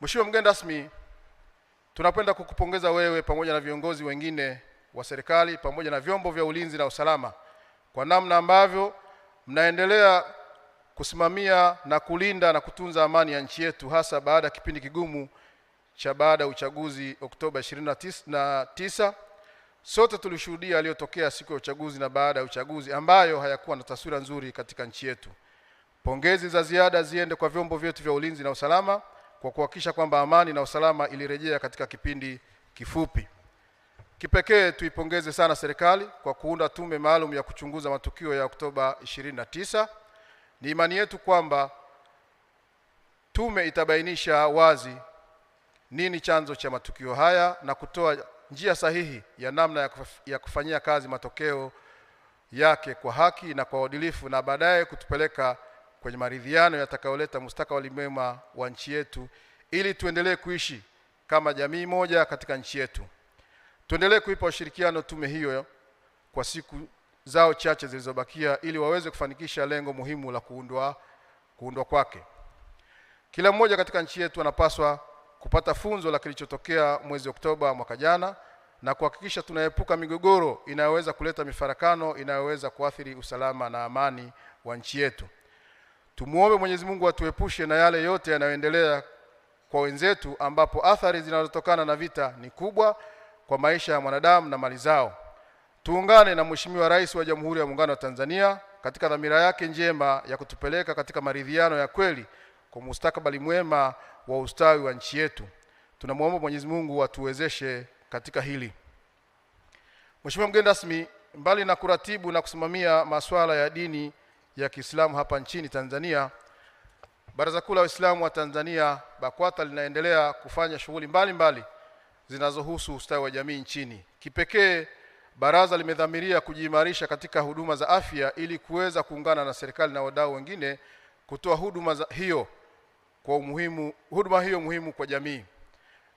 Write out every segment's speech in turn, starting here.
Mheshimiwa mgeni rasmi, tunapenda kukupongeza wewe pamoja na viongozi wengine wa serikali pamoja na vyombo vya ulinzi na usalama kwa namna ambavyo mnaendelea kusimamia na kulinda na kutunza amani ya nchi yetu, hasa baada ya kipindi kigumu cha baada ya uchaguzi Oktoba 29. Sote tulishuhudia yaliyotokea siku ya uchaguzi na baada ya uchaguzi ambayo hayakuwa na taswira nzuri katika nchi yetu. Pongezi za ziada ziende kwa vyombo vyetu vya ulinzi na usalama kwa kuhakikisha kwamba amani na usalama ilirejea katika kipindi kifupi. Kipekee tuipongeze sana serikali kwa kuunda tume maalum ya kuchunguza matukio ya Oktoba 29. Ni imani yetu kwamba tume itabainisha wazi nini chanzo cha matukio haya na kutoa njia sahihi ya namna ya kufanyia kazi matokeo yake kwa haki na kwa uadilifu, na baadaye kutupeleka kwenye maridhiano yatakayoleta mustakabali mwema wa nchi yetu, ili tuendelee kuishi kama jamii moja katika nchi yetu. Tuendelee kuipa ushirikiano tume hiyo kwa siku zao chache zilizobakia ili waweze kufanikisha lengo muhimu la kuundwa kwake. Kila mmoja katika nchi yetu anapaswa kupata funzo la kilichotokea mwezi Oktoba mwaka jana na kuhakikisha tunaepuka migogoro inayoweza kuleta mifarakano inayoweza kuathiri usalama na amani wa nchi yetu. Tumuombe Mwenyezi Mungu atuepushe na yale yote yanayoendelea kwa wenzetu, ambapo athari zinazotokana na vita ni kubwa kwa maisha ya mwanadamu na mali zao. Tuungane na Mheshimiwa Rais wa Jamhuri ya Muungano wa Tanzania katika dhamira yake njema ya kutupeleka katika maridhiano ya kweli kwa mustakabali mwema wa ustawi wa nchi yetu. Tunamuomba Mwenyezi Mungu atuwezeshe katika hili. Mheshimiwa mgeni rasmi, mbali na kuratibu na kusimamia masuala ya dini ya Kiislamu hapa nchini Tanzania, Baraza Kuu la Waislamu wa Tanzania BAKWATA linaendelea kufanya shughuli mbalimbali zinazohusu ustawi wa jamii nchini. Kipekee, baraza limedhamiria kujiimarisha katika huduma za afya ili kuweza kuungana na serikali na wadau wengine kutoa huduma hiyo muhimu kwa jamii.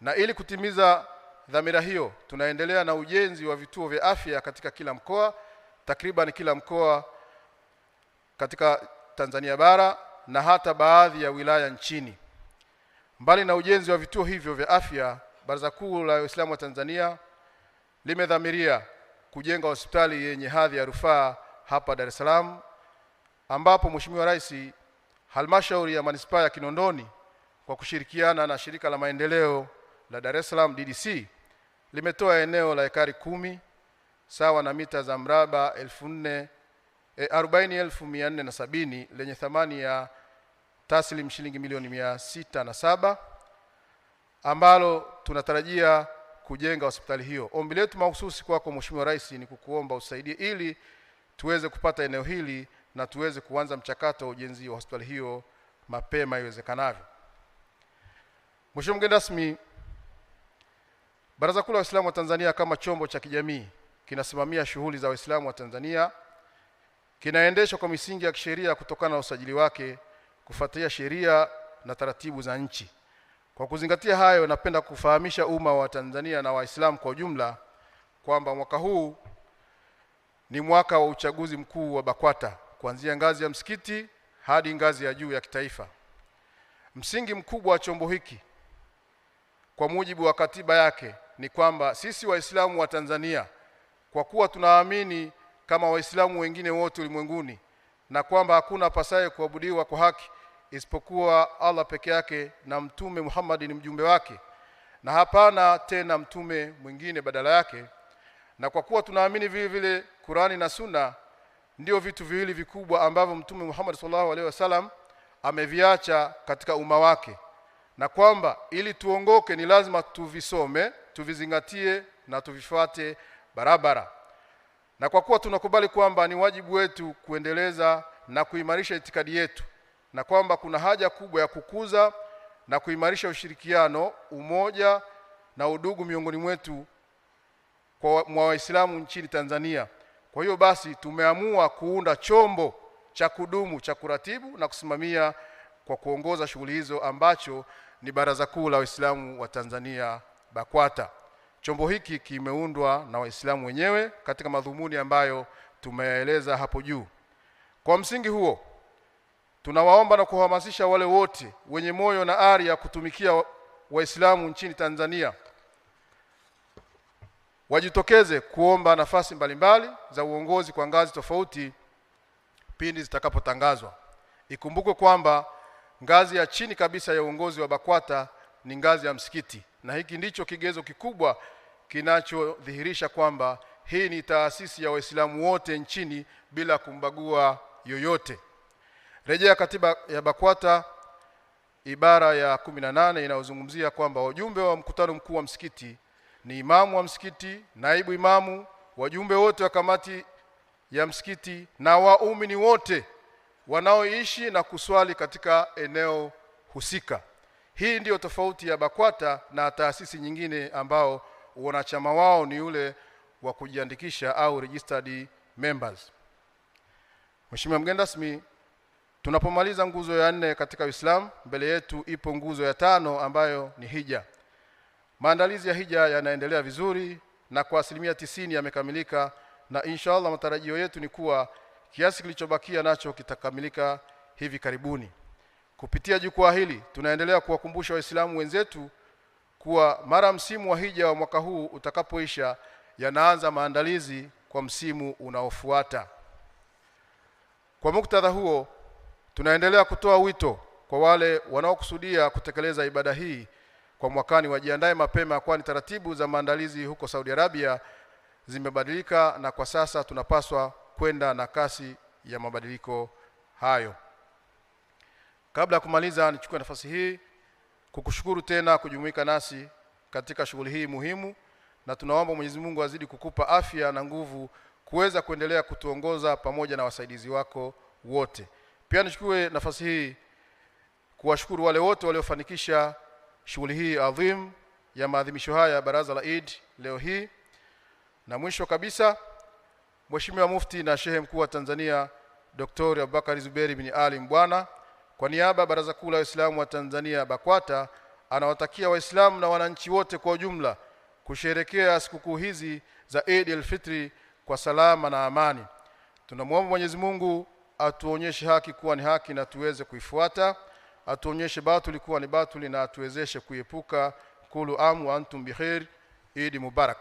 Na ili kutimiza dhamira hiyo, tunaendelea na ujenzi wa vituo vya afya katika kila mkoa, takriban kila mkoa katika Tanzania bara na hata baadhi ya wilaya nchini. Mbali na ujenzi wa vituo hivyo vya afya, Baraza Kuu la Waislamu wa Tanzania limedhamiria kujenga hospitali yenye hadhi ya rufaa hapa Dar es Salaam, ambapo Mheshimiwa Rais, Halmashauri ya Manispaa ya Kinondoni kwa kushirikiana na Shirika la Maendeleo la Dar es Salaam DDC limetoa eneo la ekari 10 sawa na mita za mraba 40,470 lenye thamani ya taslim shilingi milioni 607 ambalo tunatarajia kujenga hospitali hiyo. Ombi letu mahususi kwako Mheshimiwa Rais ni kukuomba usaidie ili tuweze kupata eneo hili na tuweze kuanza mchakato wa ujenzi wa hospitali hiyo mapema iwezekanavyo. Mheshimiwa mgeni rasmi, Baraza Kuu la Waislamu wa Tanzania kama chombo cha kijamii kinasimamia shughuli za Waislamu wa Tanzania, kinaendeshwa kwa misingi ya kisheria kutokana na usajili wake kufuatia sheria na taratibu za nchi. Kwa kuzingatia hayo, napenda kufahamisha umma wa Tanzania na Waislamu kwa ujumla kwamba mwaka huu ni mwaka wa uchaguzi mkuu wa BAKWATA kuanzia ngazi ya msikiti hadi ngazi ya juu ya kitaifa. Msingi mkubwa wa chombo hiki kwa mujibu wa katiba yake ni kwamba sisi Waislamu wa Tanzania, kwa kuwa tunaamini kama Waislamu wengine wote ulimwenguni na kwamba hakuna pasaye kuabudiwa kwa haki isipokuwa Allah peke yake na Mtume Muhammad ni mjumbe wake na hapana tena mtume mwingine badala yake, na kwa kuwa tunaamini vile vile Qur'ani na Sunna ndio vitu viwili vikubwa ambavyo Mtume Muhammad sallallahu alaihi wasallam ameviacha katika umma wake, na kwamba ili tuongoke ni lazima tuvisome, tuvizingatie na tuvifuate barabara. Na kwa kuwa tunakubali kwamba ni wajibu wetu kuendeleza na kuimarisha itikadi yetu, na kwamba kuna haja kubwa ya kukuza na kuimarisha ushirikiano, umoja na udugu miongoni mwetu kwa Waislamu nchini Tanzania. Kwa hiyo basi tumeamua kuunda chombo cha kudumu cha kuratibu na kusimamia kwa kuongoza shughuli hizo ambacho ni Baraza Kuu la Waislamu wa Tanzania BAKWATA. Chombo hiki kimeundwa na Waislamu wenyewe katika madhumuni ambayo tumeeleza hapo juu. Kwa msingi huo, tunawaomba na kuhamasisha wale wote wenye moyo na ari ya kutumikia Waislamu nchini Tanzania wajitokeze kuomba nafasi mbalimbali za uongozi kwa ngazi tofauti pindi zitakapotangazwa. Ikumbukwe kwamba ngazi ya chini kabisa ya uongozi wa BAKWATA ni ngazi ya msikiti, na hiki ndicho kigezo kikubwa kinachodhihirisha kwamba hii ni taasisi ya Waislamu wote nchini bila kumbagua yoyote. Rejea katiba ya BAKWATA ibara ya 18 inayozungumzia kwamba wajumbe wa mkutano mkuu wa msikiti ni imamu wa msikiti, naibu imamu, wajumbe wote wa kamati ya msikiti na waumini wote wanaoishi na kuswali katika eneo husika. Hii ndiyo tofauti ya BAKWATA na taasisi nyingine ambao wanachama wao ni ule wa kujiandikisha au registered members. Mheshimiwa mgeni rasmi, tunapomaliza nguzo ya 4 katika Uislamu, mbele yetu ipo nguzo ya 5 ambayo ni hija. Maandalizi ya hija yanaendelea vizuri na kwa 90% yamekamilika, na inshallah matarajio yetu ni kuwa kiasi kilichobakia nacho kitakamilika hivi karibuni. Kupitia jukwaa hili tunaendelea kuwakumbusha Waislamu wenzetu kuwa mara msimu wa hija wa mwaka huu utakapoisha, yanaanza maandalizi kwa msimu unaofuata. Kwa muktadha huo, tunaendelea kutoa wito kwa wale wanaokusudia kutekeleza ibada hii kwa mwakani wajiandae mapema, kwani taratibu za maandalizi huko Saudi Arabia zimebadilika na kwa sasa tunapaswa kwenda na kasi ya mabadiliko hayo. Kabla ya kumaliza, nichukue nafasi hii kukushukuru tena kujumuika nasi katika shughuli hii muhimu, na tunaomba Mwenyezi Mungu azidi kukupa afya na nguvu kuweza kuendelea kutuongoza pamoja na wasaidizi wako wote. Pia nichukue nafasi hii kuwashukuru wale wote waliofanikisha shughuli hii adhim ya maadhimisho haya ya Baraza la Eid leo hii. Na mwisho kabisa, Mheshimiwa Mufti na Shehe Mkuu wa Tanzania Dr. Abubakar Zuberi bin Ali Mbwana, kwa niaba ya Baraza Kuu la Waislamu wa Tanzania BAKWATA, anawatakia Waislamu na wananchi wote kwa ujumla kusherehekea sikukuu hizi za Eid al-Fitri kwa salama na amani. Tunamwomba Mwenyezi Mungu atuonyeshe haki kuwa ni haki na tuweze kuifuata, atuonyeshe batili kuwa ni batili na atuwezeshe kuepuka. Kulu amu wa antum bikhair. Eid Mubarak.